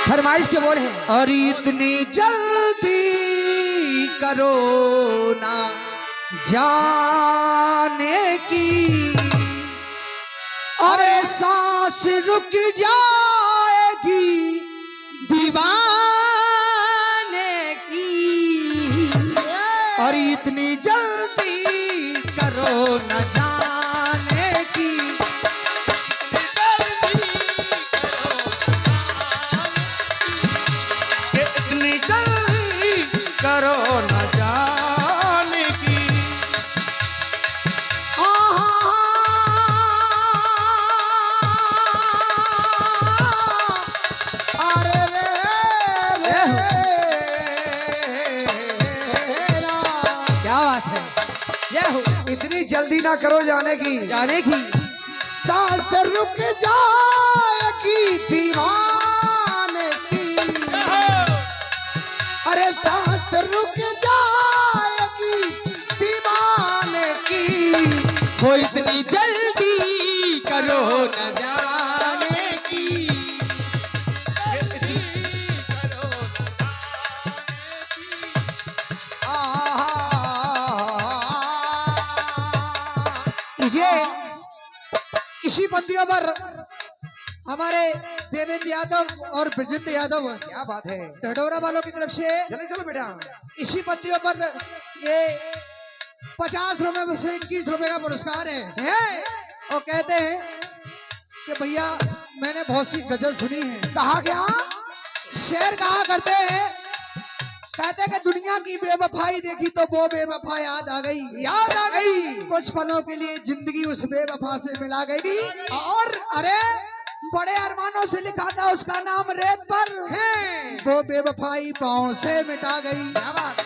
फरमाइश के बोल है। और इतनी जल्दी करो ना जाने की, अरे सांस रुक जाएगी दीवाने की। और इतनी जल्दी करो न जाने की, इतनी जल्दी करो न जाने की। अरे रे क्या बात है, जय हो। इतनी जल्दी ना करो जाने की, जाने की सांस रुक जाएगी दीवाने की। अरे सांस रुक जाएगी दीवाने की, हो इतनी जल्दी करो न जाने की। मुझे इसी बंदियों पर हमारे देवेंद्र यादव और ब्रजेंद्र यादव, क्या बात है, ढडोरा वालों की तरफ से चलो चलो बेटा, इसी बंदियों पर ये 50 रुपए में से 21 रुपए का पुरस्कार है। और कहते हैं कि भैया मैंने बहुत सी गजल सुनी है। कहा क्या शेर कहा करते हैं, कहते हैं कि दुनिया की बेवफाई देखी तो वो बेवफा याद आ गई, याद आ गई। कुछ पलों के लिए जिंदगी उस बेवफा से मिला गई, और अरे बड़े अरमानों से लिखा था उसका नाम रेत पर है, वो बेवफाई पाँव से मिटा गई। क्या बात,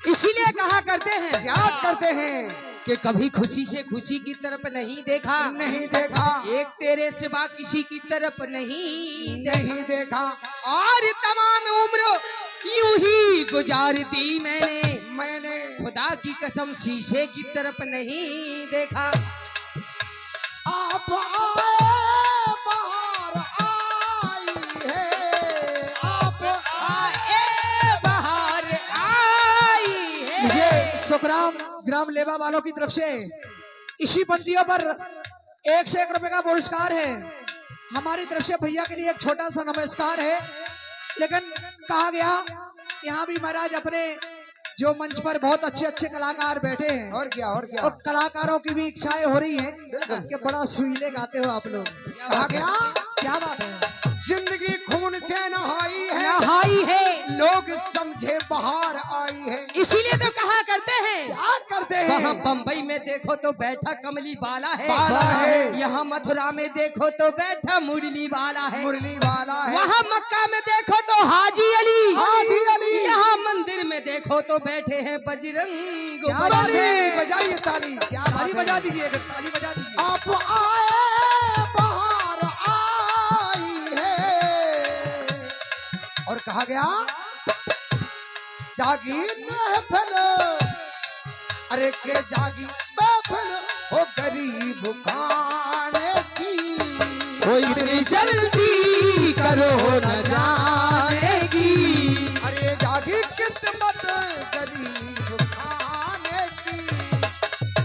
इसीलिए कहा करते हैं, क्या करते हैं कि कभी खुशी से खुशी की तरफ नहीं देखा, नहीं देखा, एक तेरे सिवा किसी की तरफ नहीं नहीं देखा, और तमाम उम्र यूं ही गुजार दी मैंने खुदा की कसम शीशे की तरफ नहीं देखा। आप आए बाहर आई है, आप आए बाहर आई है। ये सुखराम ग्राम लेवा वालों की तरफ से इसी पंक्तियों पर 1 से 1 रुपए का पुरस्कार है। हमारी तरफ से भैया के लिए एक छोटा सा नमस्कार है। लेकिन कहा गया यहाँ भी महाराज अपने जो मंच पर बहुत अच्छे अच्छे कलाकार बैठे हैं, और क्या और कलाकारों की भी इच्छाएं हो रही हैं कि बड़ा सुरीले गाते हो आप लोग। कहा गया क्या बात है, जिंदगी खून से नहाई है, लोग समझे बाहर आई है। इसीलिए तो कहा करते हैं, क्या करते हैं, वहाँ बम्बई में देखो तो बैठा कमली वाला है, है। यहाँ मथुरा में देखो तो बैठा मुरली वाला है, मुरली वाला है, वहाँ मक्का में देखो तो हाजी अली, हाजी यहाँ मंदिर में देखो तो बैठे हैं बजरंग क्या बात है, बजाइए ताली, क्या ताली बजा दीजिए, ताली बजा दीजिए। आप आए बाहर आई है, और कहा गया जागी महफिल, अरे के जागी महफिल हो गरीब खाने की, वो इतनी जल्दी करो न जानेगी। अरे जागी किस्मत गरीब खाने की,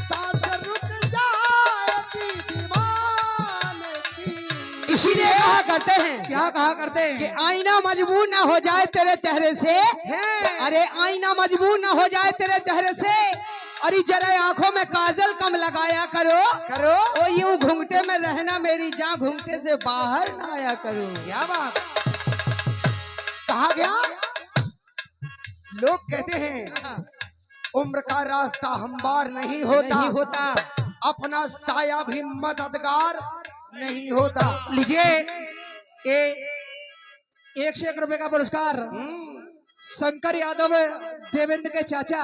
सांस रुक जाएगी दीवाने की। इसीलिए कहा करते हैं, क्या कहा करते हैं कि आईना मजबूर ना हो जाए तेरे चेहरे से, अरे आईना मजबूर ना हो जाए तेरे चेहरे से, अरे जरा आंखों में काजल कम लगाया करो, ओ यूं घूंघटे में रहना मेरी जान, घूंघटे से बाहर ना आया करो। क्या बात, कहा गया लोग कहते हैं उम्र का रास्ता हमवार नहीं होता, अपना साया भी मददगार नहीं होता। लीजिए 1 से 1 रुपए का पुरस्कार शंकर यादव देवेंद्र के चाचा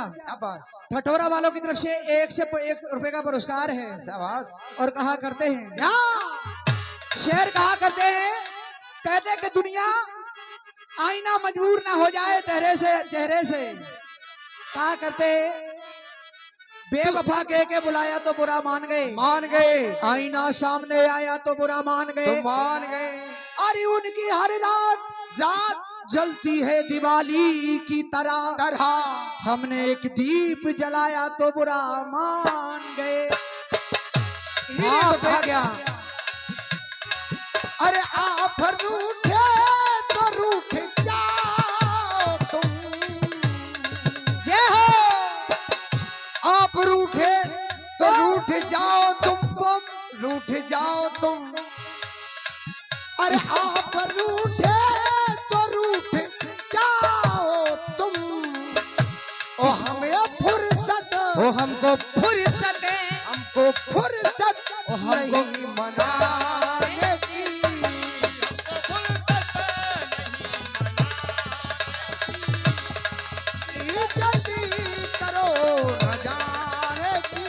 ठठोरा वालों की तरफ से 1 से 1 रुपए का पुरस्कार है। शाबाश। और कहा करते हैं शेर कहा करते हैं, कहते हैं कि दुनिया आईना मजबूर ना हो जाए चेहरे से। कहा करते हैं बेवफा कह के बुलाया तो बुरा मान गए, आईना सामने आया तो बुरा मान गए, अरे उनकी हर रात रात जलती है दिवाली की तरह हमने एक दीप जलाया तो बुरा मान गए। ये तो कहा गया, अरे आप रूठे तो रूठ जाओ तुम, जय हो। आप रूठे तो रूठ जाओ तुम रूठ जाओ तुम, अरे आप रूठे तो रूठ जाओ तुम, ओ हमें फुर्सत, ओ हमको फुर्सत हमको फुर्सत ओ हमको नहीं मनाने की। जल्दी करो न जाने की।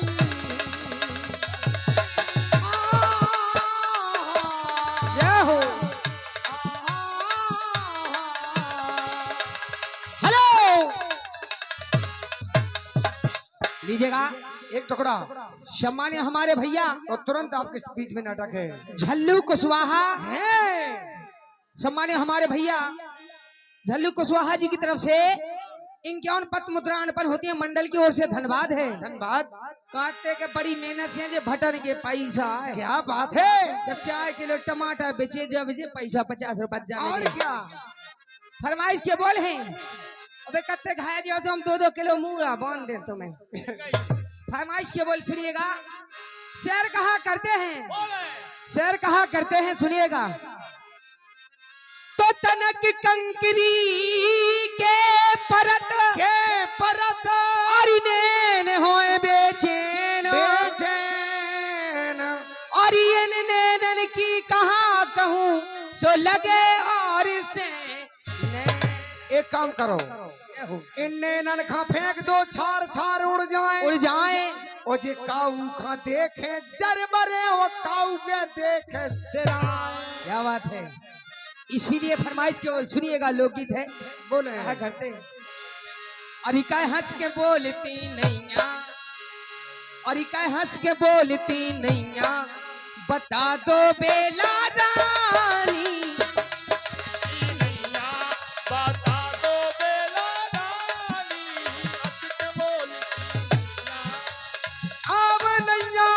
जय हो। हेलो, लीजिएगा एक टुकड़ा सम्मान्य हमारे भैया और तुरंत आपके बीच में नाटक है। झल्लू कुशवाहा, है सम्मान्य हमारे भैया झल्लू कुशवाहा जी की तरफ से 51 पत्र मुद्रा अर्पण होती है, मंडल की ओर से धन्यवाद है। धन्यवाद। काटते के बड़ी मेहनत से जे भटन के पैसा है। क्या बात है, जब 4 किलो टमाटर बेचे जब जे पैसा 50 रुपए और जाने क्या। फरमाइश के बोल हैं, अबे कत्ते खाए जो हम 2-2 किलो मूड़ा बांध दे तुम्हें। फरमाइश के बोल सुनिएगा, शेर कहा करते हैं, शेर कहा करते हैं सुनिएगा, तो तनक कंकरी के परत और नैन होए बेचैन और ये नैनन की कहा कहूँ सो लगे और से एक काम करो, इन्ने नन खा फेंक दो, छार छार उड़ जाए ओ जे काऊ खा देखे जर बरे वो काऊ के देखे सिराए। क्या बात है। इसीलिए फरमाइश के बोल सुनिएगा, लोकगीत है। बोले क्या करते हैं, अरे काय हंस के बोलती नैया, अरे काय हंस के बोलती नैया, बता दो बेला रानी, नैया बता दो बेला रानी, हंस के बोलती नैया। अब नैया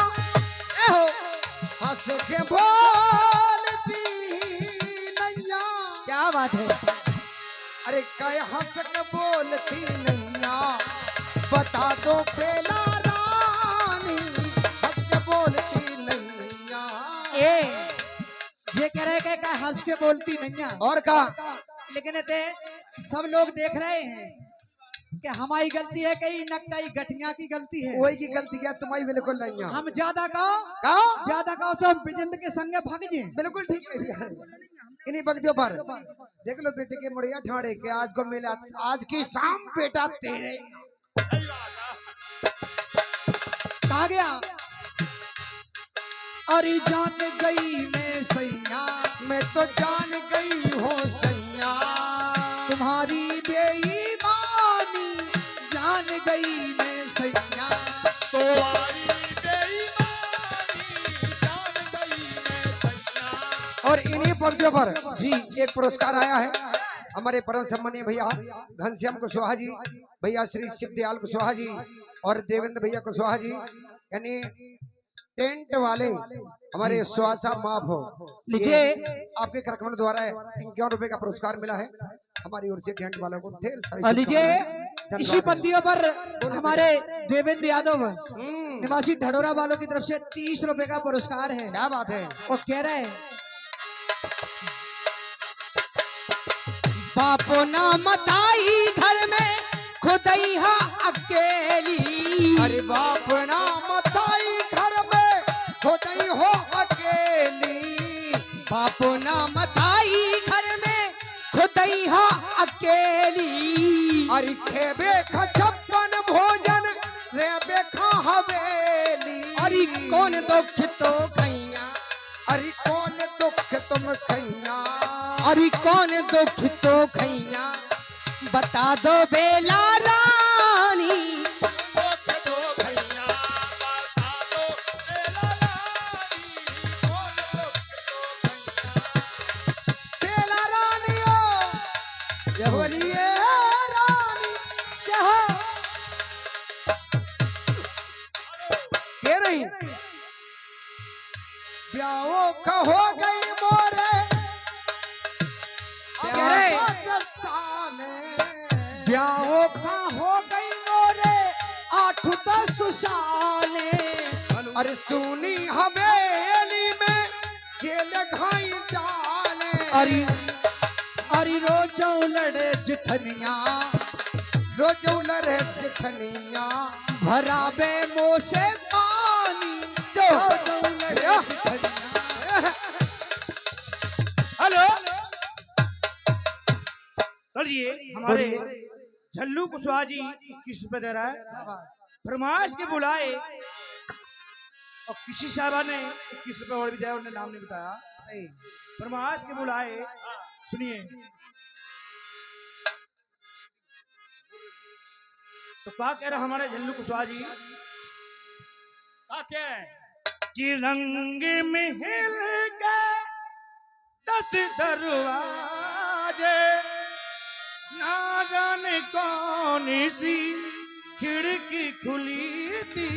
ए हो हंस के बोलती नैया। क्या बात है। अरे काय हंस के बोलती नैया, बता दो बेला रानी, हंस के बोलती नैया। ये कह रहे कि काय हंस के बोलती नैया, और का, लेकिन ते सब लोग देख रहे हैं कि हमारी गलती है, कहीं नकटाई गठिया की गलती है। वही की गलती क्या तुम्हारी, बिल्कुल नहीं। हम ज्यादा गाओ तो हम बिजंद के संगे भाग जाए। बिल्कुल ठीक है, इन्हीं बगदियों पर देख लो बेटे के मुड़िया ठाड़े के आज को मिला, आज की शाम बेटा तेरे। कहा गया, अरे जान गई मैं सैया, मैं तो जान गई हूँ सैया, तुम्हारी बेईमानी जान गई मैं सैया। तुम्हारी बेईमानी जान गई मैं सैया। और इन्हीं पंक्तियों पर जी एक पुरस्कार आया है हमारे परम सम्मानीय भैया घनश्याम कुशवाहा जी, भैया श्री शिवदयाल कुशवाहा जी और देवेंद्र भैया कुशवाहा जी, यानी टेंट वाले हमारे स्वासा माफ हो लीजिए। आपके कार्यक्रम द्वारा 51 रुपए का पुरस्कार मिला है हमारी ओर से टेंट वालों को ढेर सारी लीजिए। इसी पंक्तियों पर हमारे देवेंद्र यादव निवासी ढडोरा वालों की तरफ से 30 रुपए का पुरस्कार है। क्या बात है। वो कह रहे हैं, बापो ना मताई घर में खुदई हा अकेली, अरे बाप ना मताई घर में खुदई हो अकेली, बापो ना मताई घर में खुदई हा अकेली, अरे खेबे खछप्पन भोजन रेबे खा हवेली, अरे कौन दुख तो खैया, अरे कौन दुख तुम खैया, अरे कौन दुख तो खैया, बता दो बेला रानी, दुख तो खैया बता दो बेला रानी, कौन दुख तो खैया। ब्याहो का हो गई मोरे ब्याहो का हो गई मोरे 8-10 साले अरे सुनी हवेली में जेल घाई डाले अरे अरे रोज लड़े जिठनिया रोज लड़े जिठनिया भराबे मुँह से पानी जो लड़े जिठनिया। हेलो चलिए हमारे झल्लू कुशवाहा जी किस पे दे रहा है फरमाइश के बुलाए और किसी साहबा ने 21 रुपए और भी दिया उन्होंने नाम नहीं बताया फरमाइश के बुलाए सुनिए तो क्या कह रहा हमारे झल्लू कुशवाहा जी क्या कह रहे हैं? कि रंग में हिल गए 10 दरवाजे ना जाने कौन सी खिड़की खुली थी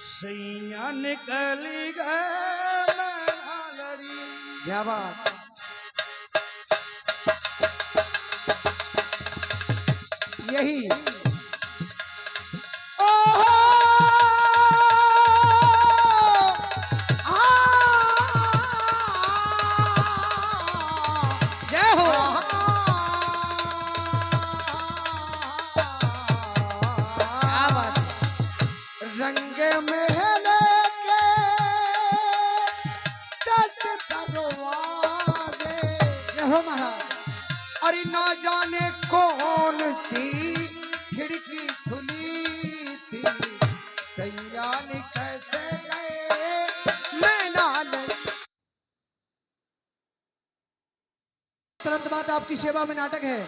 सैया निकल गए मैं ना लड़ी। क्या बात यही जय हो। क्या बात है। रंग महल के 10 दरवाजे जय हो महाराज अरे ना जाने कौन सी खिड़की खुली थी सैया कैसे गए मैं नाल तुरंत बाद आपकी सेवा में नाटक है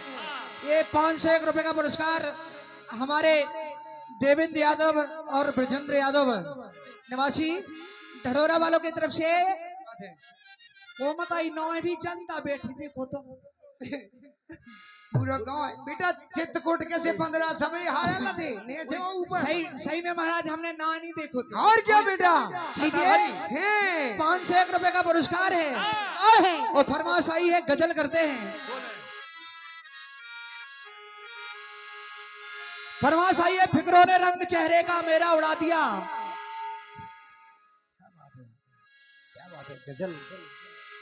ये 501 रुपए का पुरस्कार हमारे देवेंद्र यादव और ब्रजेंद्र यादव निवासी ढडोरा वालों की तरफ से वो मत आई नौ भी जनता बैठी देखो तो पूरा गांव बेटा चित्रकूट के से 15 समय हारे लदे ने से वो ऊपर सही सही में महाराज हमने ना नहीं देखो थे। और क्या बेटा लीजिए हैं 501 रुपए का पुरस्कार है और फरमाइश आई है गजल करते हैं फरमाइश आई है फिक्रों ने रंग चेहरे का मेरा उड़ा दिया। क्या बात है गजल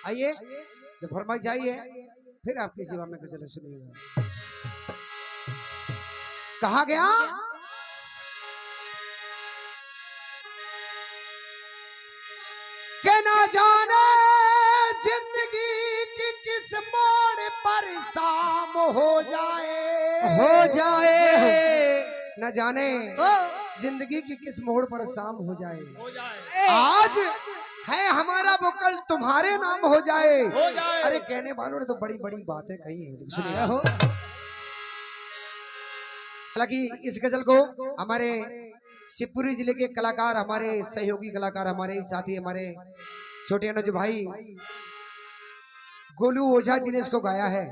आइए जब फरमाइश आई है फिर आपकी सेवा में गजल सुनिएगा। कहा गया के ना जाने जिंदगी की किस मोड़ पर शाम हो जाए न जाने जिंदगी की किस मोड़ पर शाम हो जाए आज है हमारा वो कल तुम्हारे नाम हो जाए। अरे कहने वालों ने तो बड़ी बड़ी बातें कही है सुनिए। हालांकि इस गजल को हमारे शिवपुरी जिले के कलाकार हमारे सहयोगी कलाकार हमारे साथी हमारे छोटे अनुज भाई गोलू ओझा जी ने इसको गाया है।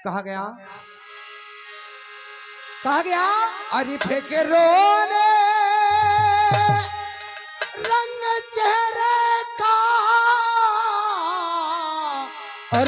कहा गया अरे फेंके रोने रंग चेहरे का और